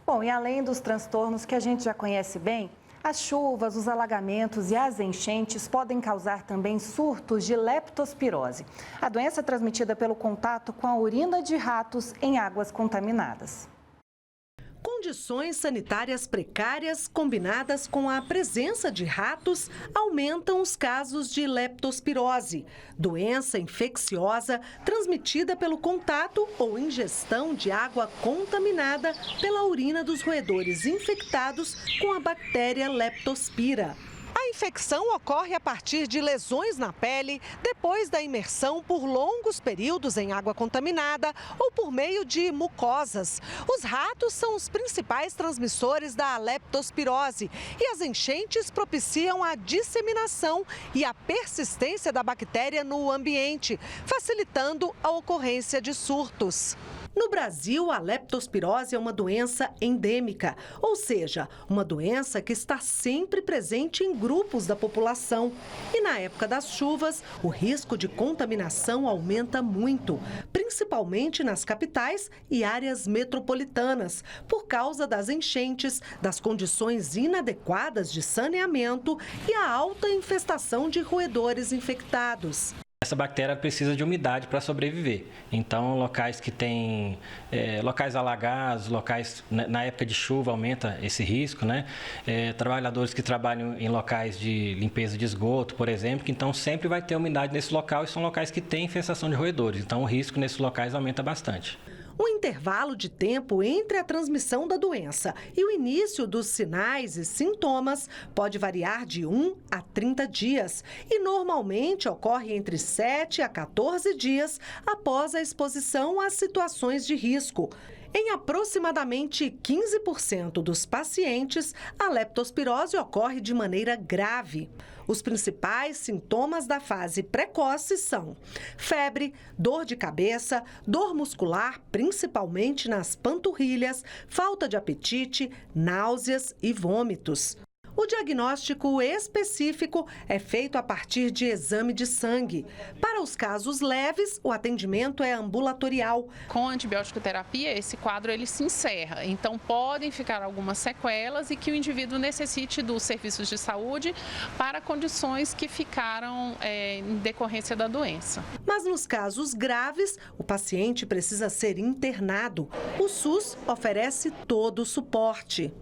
Bom, e além dos transtornos que a gente já conhece bem, as chuvas, os alagamentos e as enchentes podem causar também surtos de leptospirose. A doença é transmitida pelo contato com a urina de ratos em águas contaminadas. Condições sanitárias precárias combinadas com a presença de ratos aumentam os casos de leptospirose, doença infecciosa transmitida pelo contato ou ingestão de água contaminada pela urina dos roedores infectados com a bactéria Leptospira. A infecção ocorre a partir de lesões na pele, depois da imersão por longos períodos em água contaminada ou por meio de mucosas. Os ratos são os principais transmissores da leptospirose e as enchentes propiciam a disseminação e a persistência da bactéria no ambiente, facilitando a ocorrência de surtos. No Brasil, a leptospirose é uma doença endêmica, ou seja, uma doença que está sempre presente em grupos da população. E na época das chuvas, o risco de contaminação aumenta muito, principalmente nas capitais e áreas metropolitanas, por causa das enchentes, das condições inadequadas de saneamento e a alta infestação de roedores infectados. Essa bactéria precisa de umidade para sobreviver. Então, locais que têm locais alagados, locais na época de chuva aumenta esse risco, né? Trabalhadores que trabalham em locais de limpeza de esgoto, por exemplo, que então sempre vai ter umidade nesse local e são locais que têm infestação de roedores. Então, o risco nesses locais aumenta bastante. O intervalo de tempo entre a transmissão da doença e o início dos sinais e sintomas pode variar de 1 a 30 dias e normalmente ocorre entre 7 a 14 dias após a exposição a situações de risco. Em aproximadamente 15% dos pacientes, a leptospirose ocorre de maneira grave. Os principais sintomas da fase precoce são febre, dor de cabeça, dor muscular, principalmente nas panturrilhas, falta de apetite, náuseas e vômitos. O diagnóstico específico é feito a partir de exame de sangue. Para os casos leves, o atendimento é ambulatorial. Com a antibiótico terapia, esse quadro ele se encerra. Então, podem ficar algumas sequelas e que o indivíduo necessite dos serviços de saúde para condições que ficaram em decorrência da doença. Mas nos casos graves, o paciente precisa ser internado. O SUS oferece todo o suporte.